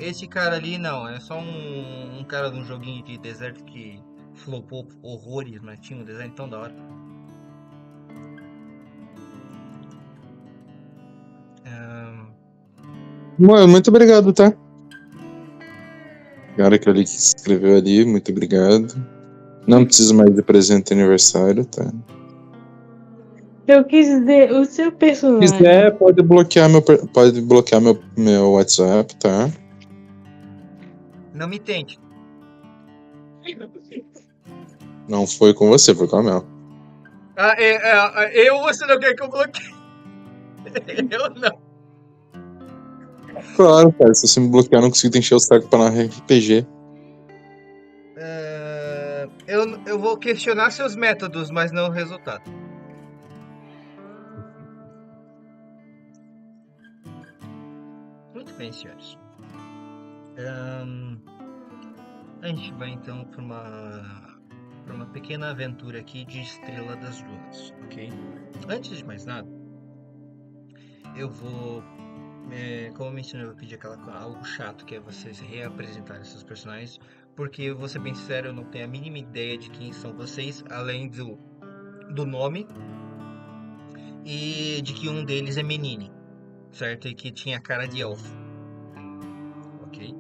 esse cara ali não, é só um cara de um joguinho de deserto que flopou horrores, mas tinha um design tão da hora. Ahn, Mano, muito obrigado, tá? Cara que ali que escreveu ali, muito obrigado. Não preciso mais de presente de aniversário, tá? Eu quis dizer, o seu Se personagem. quiser, pode bloquear meu WhatsApp, tá? não me tente. Não foi com você, foi com a Mel. Eu você não quer que eu bloqueie? Eu não. Claro, cara, se você me bloquear, eu não consigo te encher o saco pra narrar RPG. Eu vou questionar seus métodos, mas não o resultado. Muito bem, senhores. Ahn, a gente vai então para uma pequena aventura aqui de Estrela das Dunas, ok? Antes de mais nada, eu vou, como eu mencionei, eu vou pedir algo chato, que é vocês reapresentarem seus personagens, porque, vou ser bem sincero, eu não tenho a mínima ideia de quem são vocês, além do nome e de que um deles é menine, certo? E que tinha cara de elfo, ok?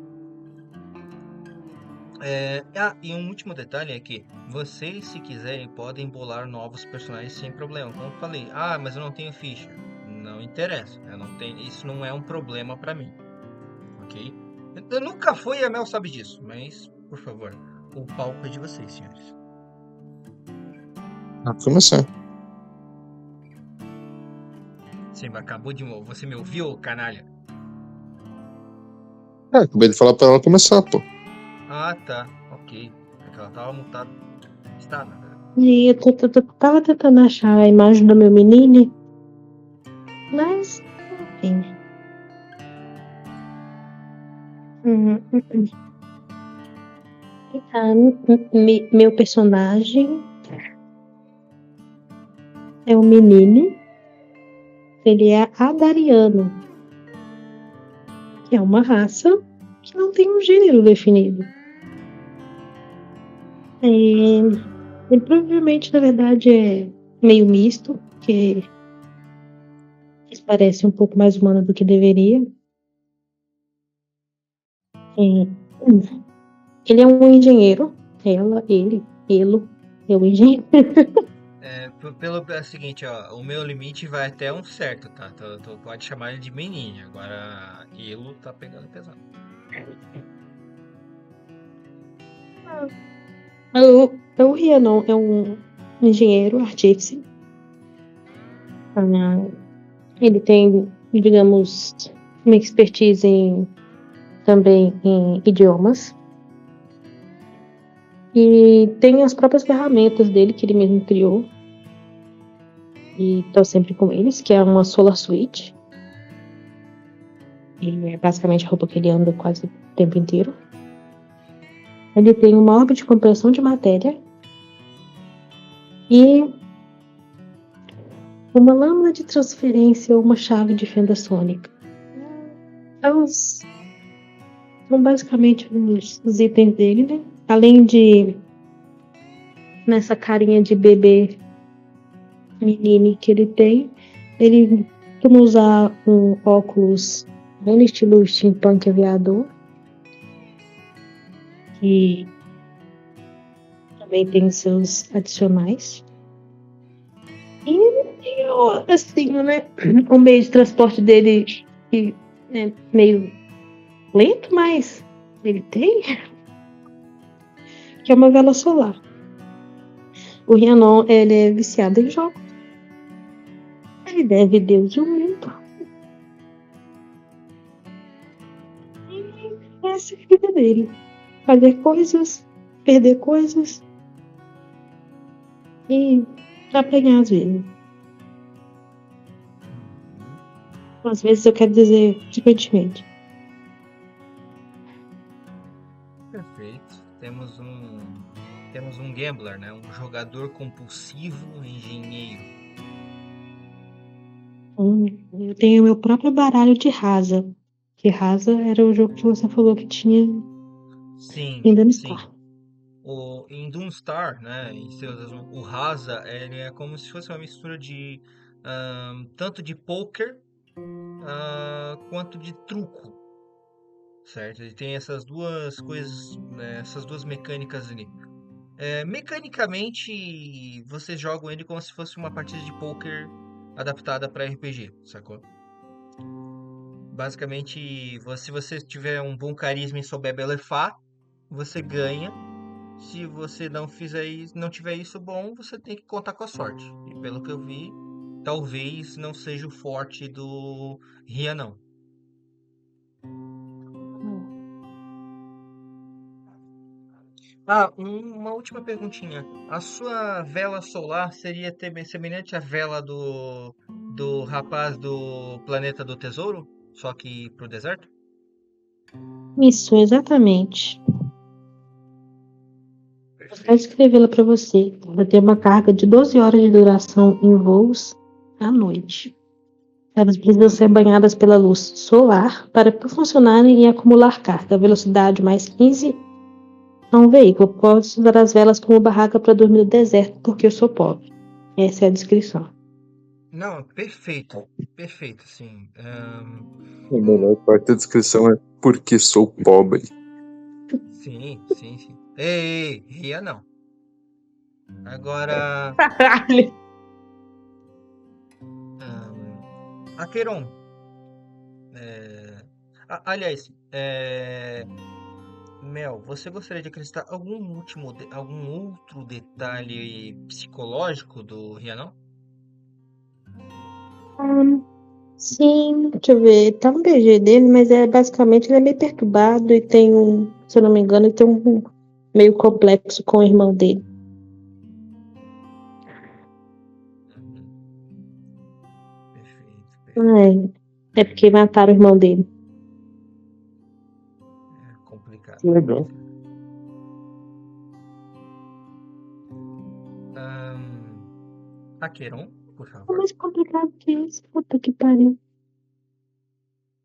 E um último detalhe é que vocês, se quiserem, podem bolar novos personagens sem problema. Como eu falei, mas eu não tenho ficha. Não interessa, eu não tenho, isso não é um problema pra mim, ok? Eu nunca fui e a Mel sabe disso, mas, por favor, o palco é de vocês, senhores. Começar. Você acabou de. Você me ouviu, canalha? Acabei de falar pra ela começar, pô. Ah, tá, ok. É que ela tava mutada. Está, na verdade. E eu tava tentando achar a imagem do meu menino, mas, enfim. Meu personagem é um menino. Ele é adariano, que é uma raça que não tem um gênero definido. Ele provavelmente, na verdade, é meio misto, que parece um pouco mais humano do que deveria. Ele é um engenheiro. Ele é um engenheiro. É o seguinte, ó, o meu limite vai até um certo, tá? Tu pode chamar ele de menino. Agora, Elo tá pegando pesado. O Rhiannon é um engenheiro artífice. Ele tem, digamos, uma expertise também em idiomas. E tem as próprias ferramentas dele, que ele mesmo criou. E tô sempre com eles, que é uma Solar Switch. E é basicamente a roupa que ele anda quase o tempo inteiro. Ele tem uma orbe de compressão de matéria. E uma lâmina de transferência ou uma chave de fenda sônica. São basicamente os itens dele, né? Além de, nessa carinha de bebê menino que ele tem, ele costuma usar um óculos bem estilo steampunk aviador, que também tem seus adicionais. E assim, né? O meio de transporte dele que é meio lento, mas ele tem, que é uma vela solar. O Rhiannon, ele é viciado em jogos. Ele deve Deus e o mundo. E essa é a vida dele. Fazer coisas, perder coisas e apanhar às vezes. Às vezes eu quero dizer frequentemente. Perfeito. Temos um gambler, né? Um jogador compulsivo engenheiro. Eu tenho meu próprio baralho de rasa, Que Rasa era o jogo que você falou que tinha Sim, ainda no sim. Star. Em Doomstar, né, o Rasa, ele é como se fosse uma mistura de tanto de poker quanto de truco, certo? Ele tem essas duas coisas, né, essas duas mecânicas ali. Mecanicamente, vocês jogam ele como se fosse uma partida de poker adaptada para RPG, sacou? Basicamente, se você tiver um bom carisma e souber blefar, você ganha. Se você não fizer isso, não tiver isso bom, você tem que contar com a sorte. E pelo que eu vi, talvez não seja o forte do Ria, não. Uma última perguntinha. A sua vela solar seria semelhante à vela do rapaz do Planeta do Tesouro? Só que pro deserto? Isso, exatamente. Vou até Perfeito. escrevê-la para você. Ela tem uma carga de 12 horas de duração em voos à noite. Elas precisam ser banhadas pela luz solar para funcionarem e acumular carga. A velocidade mais 15 é um veículo. Posso usar as velas como barraca para dormir no deserto porque eu sou pobre. Essa é a descrição. Não, perfeito. Perfeito, sim. A melhor parte da descrição é porque sou pobre. Sim, sim, sim. Ei, Ria não. Agora, Aqueron, é, aliás, Mel, você gostaria de acrescentar algum outro detalhe psicológico do Rianão? Sim, deixa eu ver. Tá no BG dele, mas basicamente ele é meio perturbado e tem se eu não me engano, ele tem um meio complexo com o irmão dele. Uhum. Perfeito, perfeito. É porque mataram o irmão dele. É complicado, Legal. complicado. Ahn, Aqueron, por É favor. mais complicado que isso. Puta que pariu.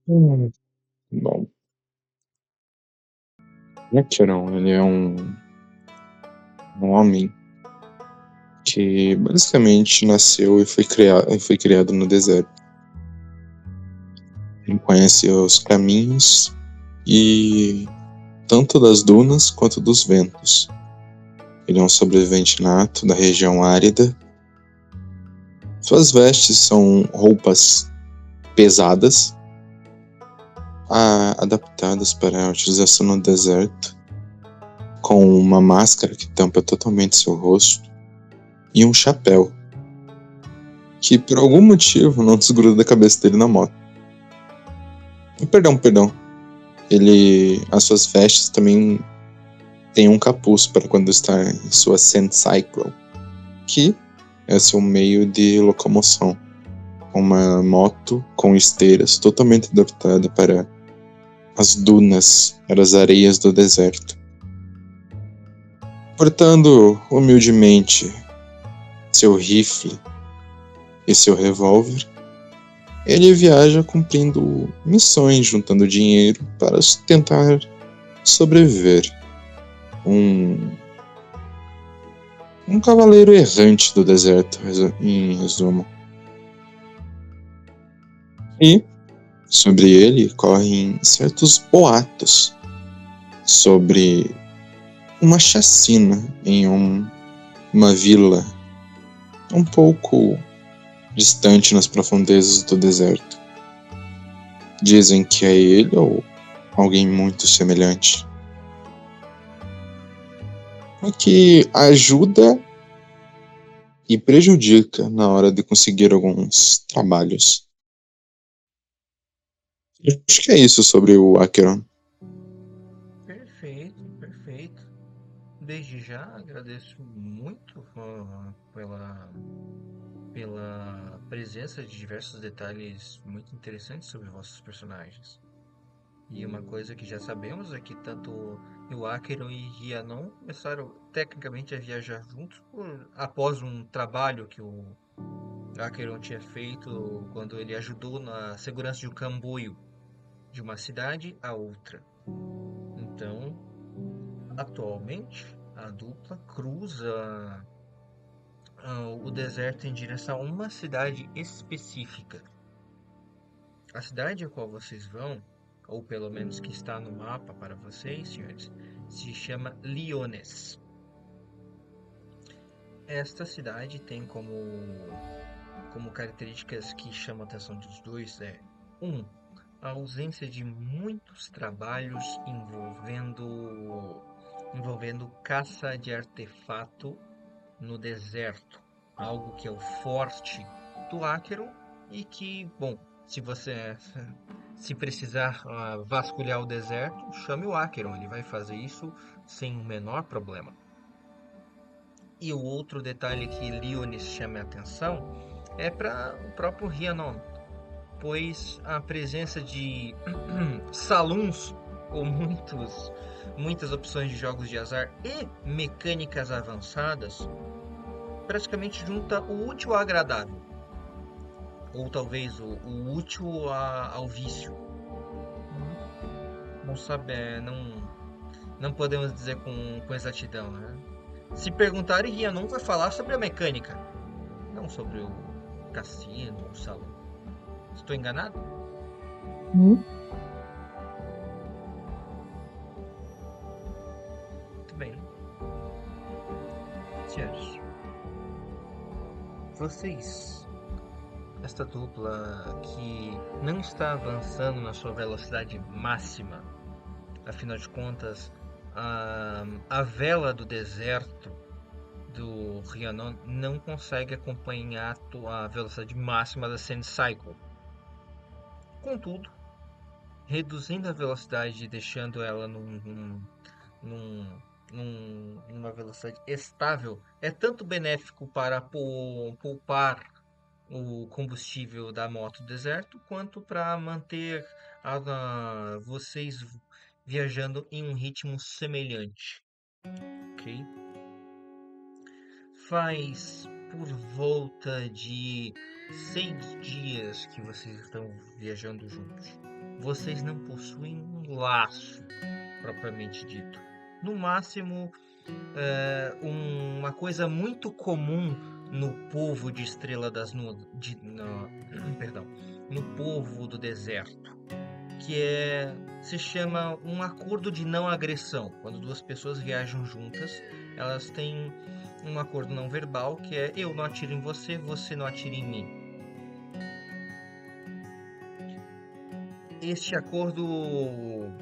Hum, Bom, Neteron, ele é um homem que basicamente nasceu e foi criado no deserto. Ele conhece os caminhos e tanto das dunas quanto dos ventos. Ele é um sobrevivente nato da região árida. Suas vestes são roupas pesadas, adaptadas para a utilização no deserto, com uma máscara que tampa totalmente seu rosto e um chapéu que por algum motivo não desgruda da cabeça dele na moto. Perdão. As suas vestes também têm um capuz para quando está em sua Sandcycle, que é seu meio de locomoção. Uma moto com esteiras totalmente adaptada para as dunas, para as areias do deserto. Portando humildemente seu rifle e seu revólver, ele viaja cumprindo missões, juntando dinheiro para tentar sobreviver. Um cavaleiro errante do deserto, em resumo. E sobre ele correm certos boatos sobre uma chacina em uma vila um pouco distante nas profundezas do deserto. Dizem que é ele ou alguém muito semelhante. O que ajuda e prejudica na hora de conseguir alguns trabalhos. Acho que é isso sobre o Acheron. Perfeito, perfeito. Desde já agradeço muito pela presença de diversos detalhes muito interessantes sobre vossos personagens. E uma coisa que já sabemos é que tanto o Acheron e Rhiannon começaram tecnicamente a viajar juntos após um trabalho que o Acheron tinha feito quando ele ajudou na segurança de um camboio de uma cidade a outra. Então, atualmente, a dupla cruza o deserto em direção a uma cidade específica. A cidade a qual vocês vão, ou pelo menos que está no mapa para vocês, senhores, se chama Liones. Esta cidade tem como características que chamam a atenção dos dois a ausência de muitos trabalhos envolvendo caça de artefato no deserto, algo que é o forte do Acheron e que, bom, se você se precisar vasculhar o deserto, chame o Acheron, ele vai fazer isso sem o menor problema. E o outro detalhe que Liones chama a atenção é para o próprio Rhiannon, pois a presença de saloons ou muitas opções de jogos de azar e mecânicas avançadas praticamente junta o útil ao agradável, ou talvez o útil ao vício. Não sabe, não podemos dizer com exatidão, né? Se perguntarem, Rhiannon vai falar sobre a mecânica, não sobre o cassino ou o salão. Estou enganado? Hum? Muito bem. Senhores, esta dupla que não está avançando na sua velocidade máxima, afinal de contas, a vela do deserto do Rhiannon não consegue acompanhar a velocidade máxima da Sand Cycle. Contudo, reduzindo a velocidade e deixando ela numa velocidade estável é tanto benéfico para poupar o combustível da moto do deserto, quanto para manter vocês viajando em um ritmo semelhante, ok? Faz por volta de 6 dias que vocês estão viajando juntos. Vocês não possuem um laço propriamente dito. No máximo, uma coisa muito comum no povo de Estrela das Nuvens, perdão, no povo do deserto, que se chama um acordo de não agressão. Quando duas pessoas viajam juntas, elas têm um acordo não verbal que é: eu não atiro em você, você não atira em mim. Este acordo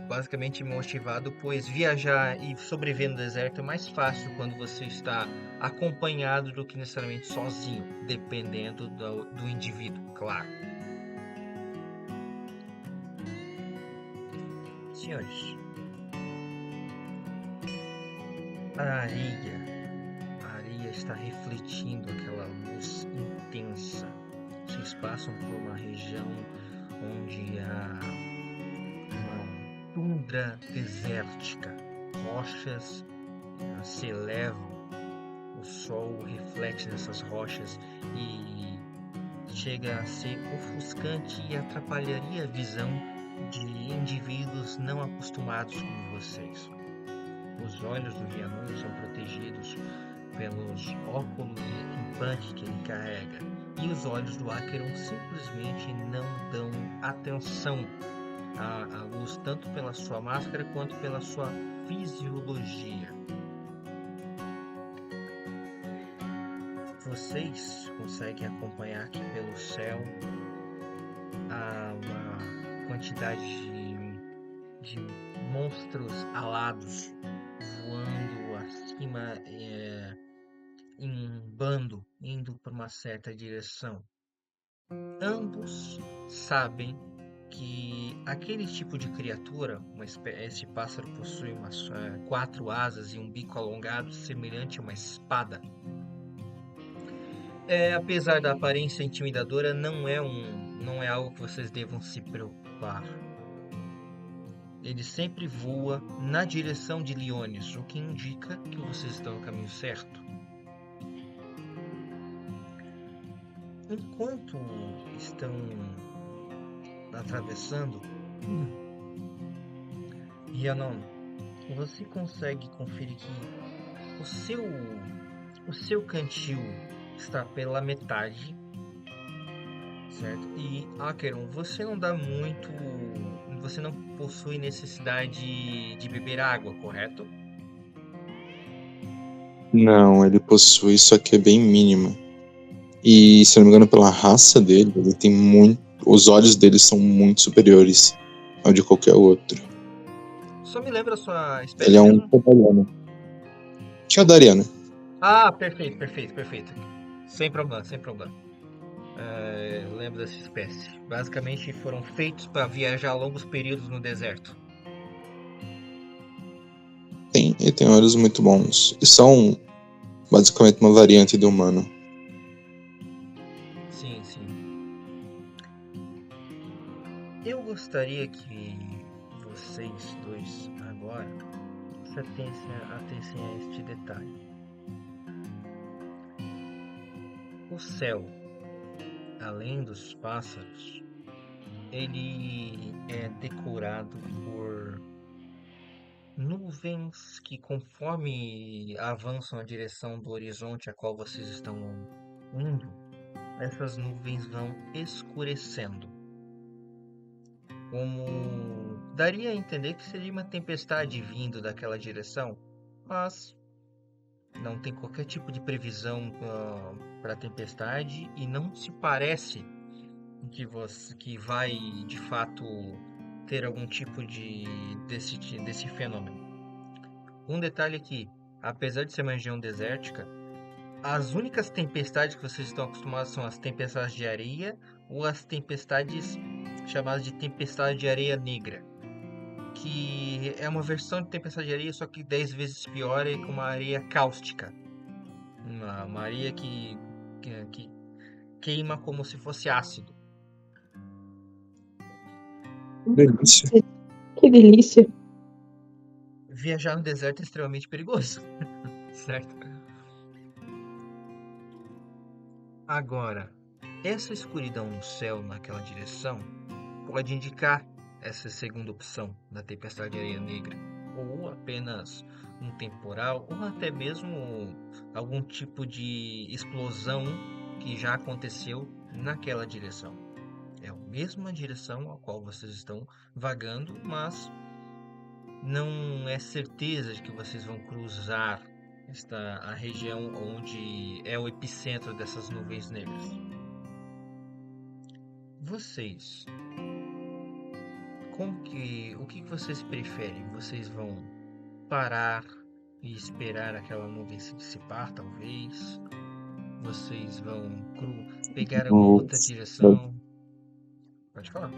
basicamente motivado, pois viajar e sobreviver no deserto é mais fácil quando você está acompanhado do que necessariamente sozinho, dependendo do indivíduo, claro. Senhores, a areia está refletindo aquela luz intensa. Vocês passam por uma região onde há uma tundra desértica, rochas se elevam, o sol reflete nessas rochas e chega a ser ofuscante e atrapalharia a visão de indivíduos não acostumados como vocês. Os olhos do Rhiannon são protegidos pelos óculos implante que ele carrega, e os olhos do Acheron simplesmente não dão atenção à luz, tanto pela sua máscara quanto pela sua fisiologia. Vocês conseguem acompanhar que pelo céu há uma quantidade de monstros alados voando acima em bando, indo para uma certa direção. Ambos sabem que aquele tipo de criatura, esse pássaro possui 4 asas e um bico alongado semelhante a uma espada. Apesar da aparência intimidadora, não é algo que vocês devam se preocupar. Ele sempre voa na direção de Liones, o que indica que vocês estão no caminho certo. Enquanto estão atravessando, Rhiannon, você consegue conferir que o seu cantil está pela metade, certo? E Acheron, você não possui necessidade de beber água, correto? Não, ele possui, só que é bem mínima. E, se não me engano, pela raça dele, ele tem muito. Os olhos dele são muito superiores ao de qualquer outro. Só me lembra a sua Ele espécie é um mesmo? Keldariano. Keldariano. Ah, perfeito, perfeito, perfeito. Sem problema, sem problema. Eu lembro dessa espécie. Basicamente foram feitos para viajar longos períodos no deserto. Ele tem olhos muito bons. E são basicamente uma variante do humano. Sim, sim. Eu gostaria que vocês dois agora se atensem a este detalhe. O céu, além dos pássaros, ele é decorado por nuvens que, conforme avançam na direção do horizonte a qual vocês estão indo, essas nuvens vão escurecendo. Como daria a entender que seria uma tempestade vindo daquela direção, mas não tem qualquer tipo de previsão para a tempestade e não se parece que vai de fato ter algum tipo desse fenômeno. Um detalhe aqui, apesar de ser uma região desértica, as únicas tempestades que vocês estão acostumados são as tempestades de areia ou as tempestades chamadas de tempestade de areia negra, que é uma versão de tempestade de areia, só que 10 vezes pior e com uma areia cáustica. Uma areia que queima como se fosse ácido. Delícia. Que delícia. Viajar no deserto é extremamente perigoso, certo? Agora, essa escuridão no céu naquela direção pode indicar essa segunda opção da tempestade de areia negra, ou apenas um temporal, ou até mesmo algum tipo de explosão que já aconteceu naquela direção. É a mesma direção a qual vocês estão vagando, mas não é certeza de que vocês vão cruzar a região onde é o epicentro dessas nuvens negras. Vocês, o que vocês preferem? Vocês vão parar e esperar aquela nuvem se dissipar, talvez? Vocês vão pegar uma outra Eu direção? Pode falar.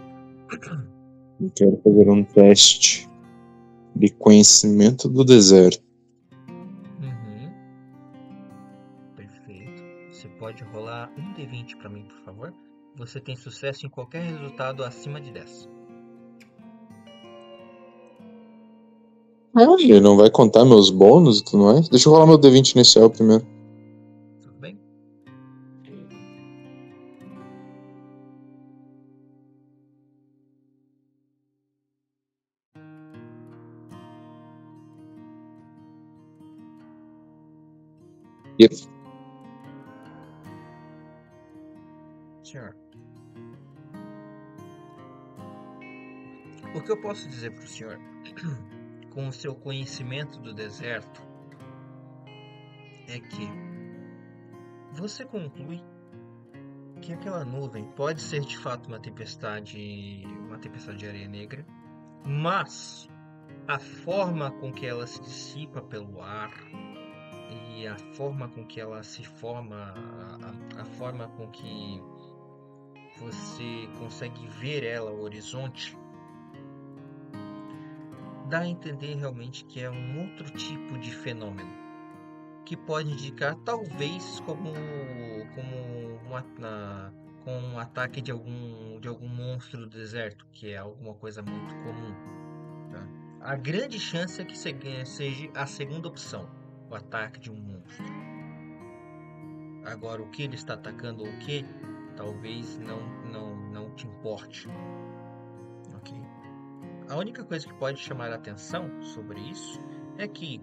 quero fazer um teste de conhecimento do deserto. Uhum, perfeito. Você pode rolar um D20 para mim, por favor? Você tem sucesso em qualquer resultado acima de 10. Ele não vai contar meus bônus e tudo mais? Deixa eu rolar meu D20 inicial primeiro. Tudo bem? Yep. Senhor, o que eu posso dizer para o senhor, com o seu conhecimento do deserto, é que você conclui que aquela nuvem pode ser de fato uma tempestade de areia negra, mas a forma com que ela se dissipa pelo ar e a forma com que ela se forma, a forma com que você consegue ver ela ao horizonte, dá a entender realmente que é um outro tipo de fenômeno, que pode indicar talvez com um ataque de algum monstro do deserto, que é alguma coisa muito comum. Tá? A grande chance é que seja a segunda opção, o ataque de um monstro. Agora, o que ele está atacando ou o que, talvez não te importe. Ok? A única coisa que pode chamar a atenção sobre isso é que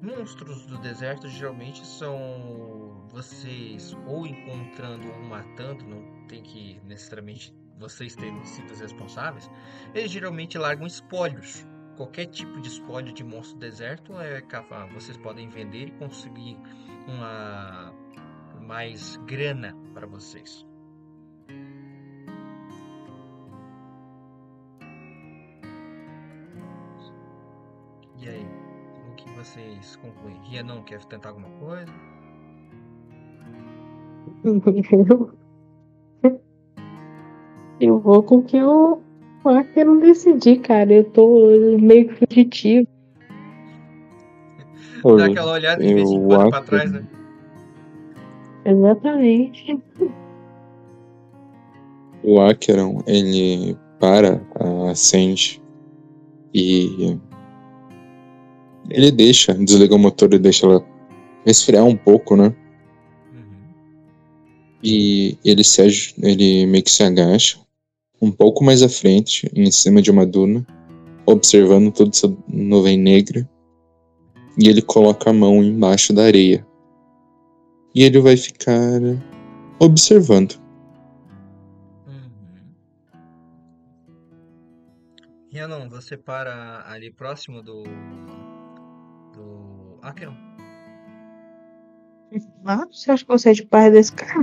monstros do deserto geralmente são vocês ou encontrando ou matando, não tem que necessariamente vocês terem sido os responsáveis. Eles geralmente largam espólios. Qualquer tipo de espólio de monstro do deserto vocês podem vender e conseguir uma mais grana para vocês. E aí, o que vocês concluem? Ria não quer tentar alguma coisa? Eu vou com o que eu quero decidir, cara. Eu tô meio que fugitivo. Dá aquela olhada de vez em O quando para trás, né? Exatamente. Acheron, ele para a Sandy e ele desliga o motor e deixa ela resfriar um pouco, né? Uhum. E ele meio que se agacha um pouco mais à frente, em cima de uma duna, observando toda essa nuvem negra, e ele coloca a mão embaixo da areia. E ele vai ficar observando. Uhum. Rianon, você para ali próximo do Acheron? Ah, você acha que você é de par desse cara?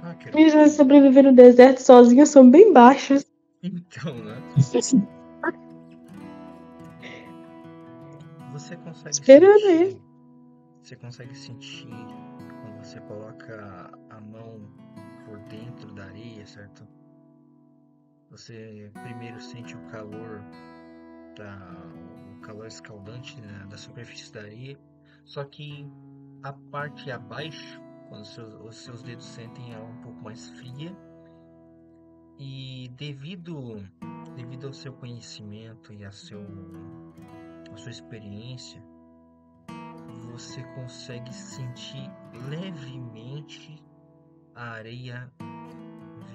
Acheron. Eles vão sobreviver no deserto sozinhos, são bem baixos. Então, né? Você consegue Esperando sentir. aí. Você consegue sentir quando você coloca a mão por dentro da areia, certo? Você primeiro sente o calor o calor escaldante, né, da superfície da areia, só que a parte abaixo, quando os seus dedos sentem ela um pouco mais fria, e devido ao seu conhecimento e a sua experiência, você consegue sentir levemente a areia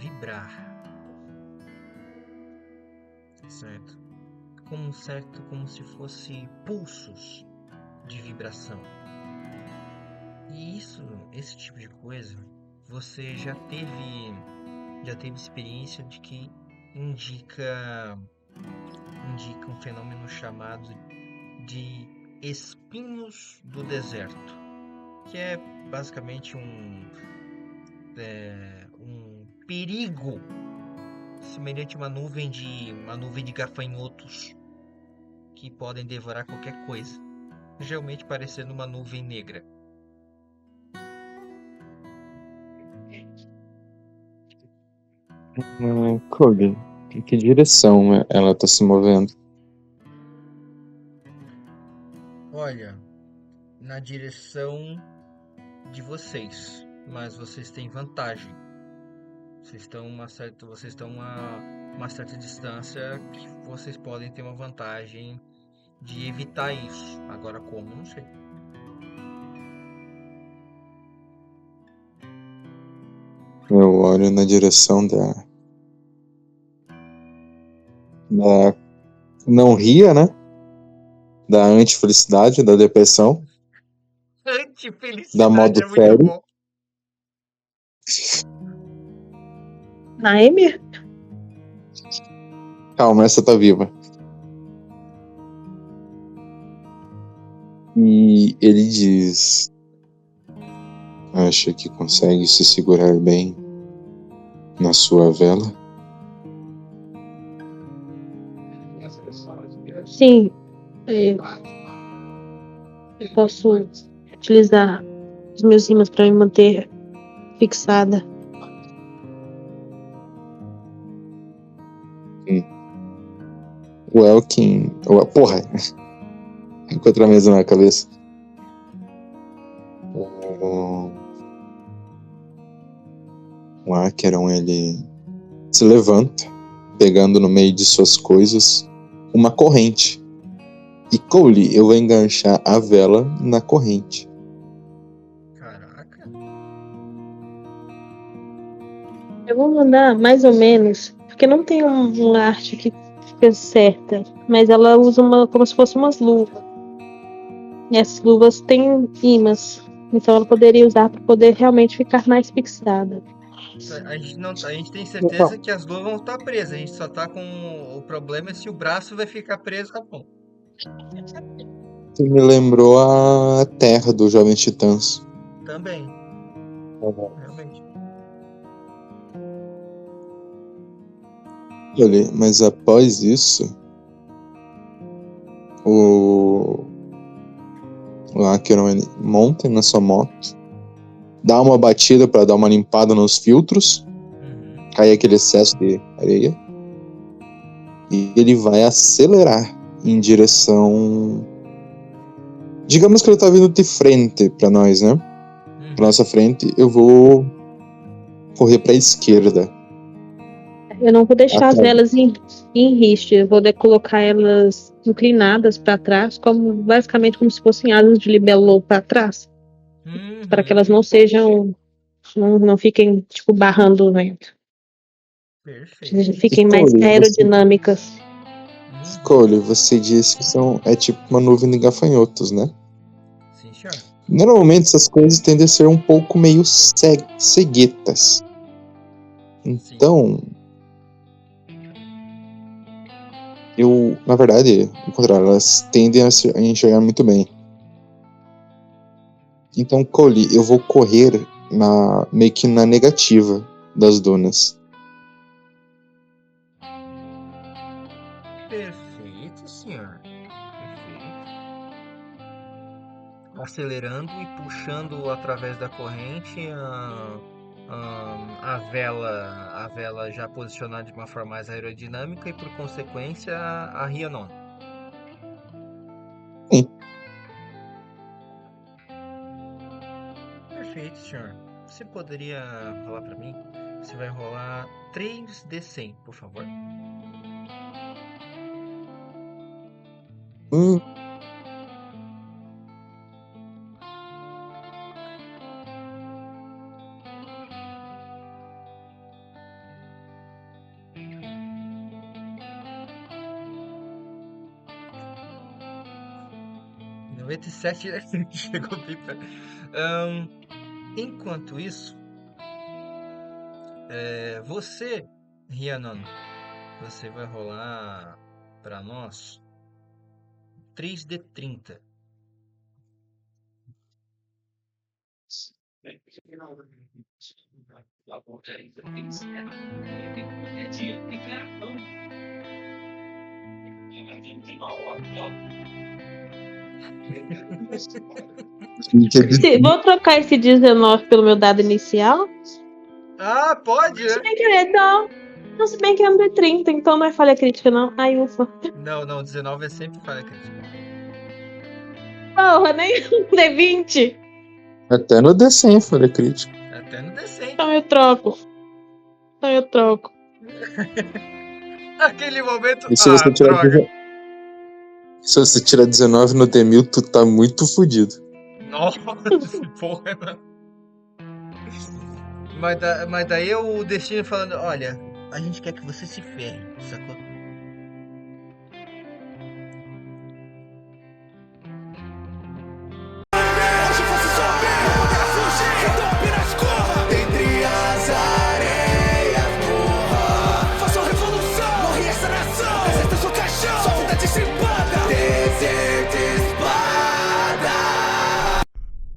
vibrar, certo? Como se fosse pulsos de vibração. E esse tipo de coisa, você já teve experiência de que indica um fenômeno chamado de espinhos do deserto, que é basicamente um perigo semelhante a uma nuvem de gafanhotos que podem devorar qualquer coisa, geralmente parecendo uma nuvem negra. Kobe, em que direção ela está se movendo? Olha, na direção de vocês, mas vocês têm vantagem. Vocês estão uma certa distância que vocês podem ter uma vantagem de evitar isso. Agora como, não sei. Eu olho na direção da não ria, né? Da antifelicidade, da depressão, da Antifelicidade modo é muito sério. bom. Naemir? Calma, essa tá viva. E ele diz: acha que consegue se segurar bem na sua vela? Sim. Eu posso utilizar os meus ímãs para me manter fixada. O Elkin. Porra! Encontra a mesa na cabeça. O Acheron, ele se levanta, pegando no meio de suas coisas uma corrente. E Cole, eu vou enganchar a vela na corrente. Caraca. Eu vou mandar mais ou menos porque não tem uma arte que fica certa, mas ela usa como se fosse umas luvas. E essas luvas têm ímãs, então ela poderia usar para poder realmente ficar mais fixada. A gente não, a gente tem Bom, certeza que as luvas vão estar presas. A gente só tá com o problema é se o braço vai ficar preso a mão. você me lembrou a Terra dos Jovens Titãs. Também, realmente. Olha, mas após isso, o Acheron ele monta na sua moto, dá uma batida para dar uma limpada nos filtros, Uhum. cai aquele excesso de areia, e ele vai acelerar em direção. Digamos que ele tá vindo de frente para nós, né? Pra Uhum. nossa frente, eu vou correr para a esquerda. Eu não vou deixar as Atrás. velas em riste, eu vou colocar elas inclinadas para trás, basicamente como se fossem asas de libélula para trás, para que elas Uhum. não sejam, não fiquem tipo barrando o vento, que Perfeito. fiquem mais Escolhe, aerodinâmicas. Uhum. você disse que é tipo uma nuvem de gafanhotos, né? Sim, senhor. Normalmente essas coisas tendem a ser um pouco meio ceguetas. Sim. Então, na verdade, ao contrário, elas tendem a enxergar muito bem. Então, Cole, eu vou correr meio que na negativa das dunas. Perfeito, senhor. Perfeito. Acelerando e puxando através da corrente a vela já posicionada de uma forma mais aerodinâmica e, por consequência, a Rhiannon. Sim. Perfeito, senhor. Você poderia rolar para mim? Você vai rolar 3d100, por favor. Hum, 97, né? Chegou bem perto. Enquanto isso, você, Rhiannon, você vai rolar para nós 3d30. Vou trocar esse 19 pelo meu dado inicial. Ah, pode, Se né? bem que não, se bem que é um D30, então não é falha crítica, não. Ai, ufa. Não, não, 19 é sempre falha crítica. Porra, nem um D20. Até no D100 falha crítica. Até no D100. Então eu troco. Então eu troco. Aquele momento. E se Ah, você tirar, droga. se você tirar 19 no D1000, tu tá muito fudido. Nossa, porra, mano. Mas daí o destino falando: olha, a gente quer que você se ferre, sacou?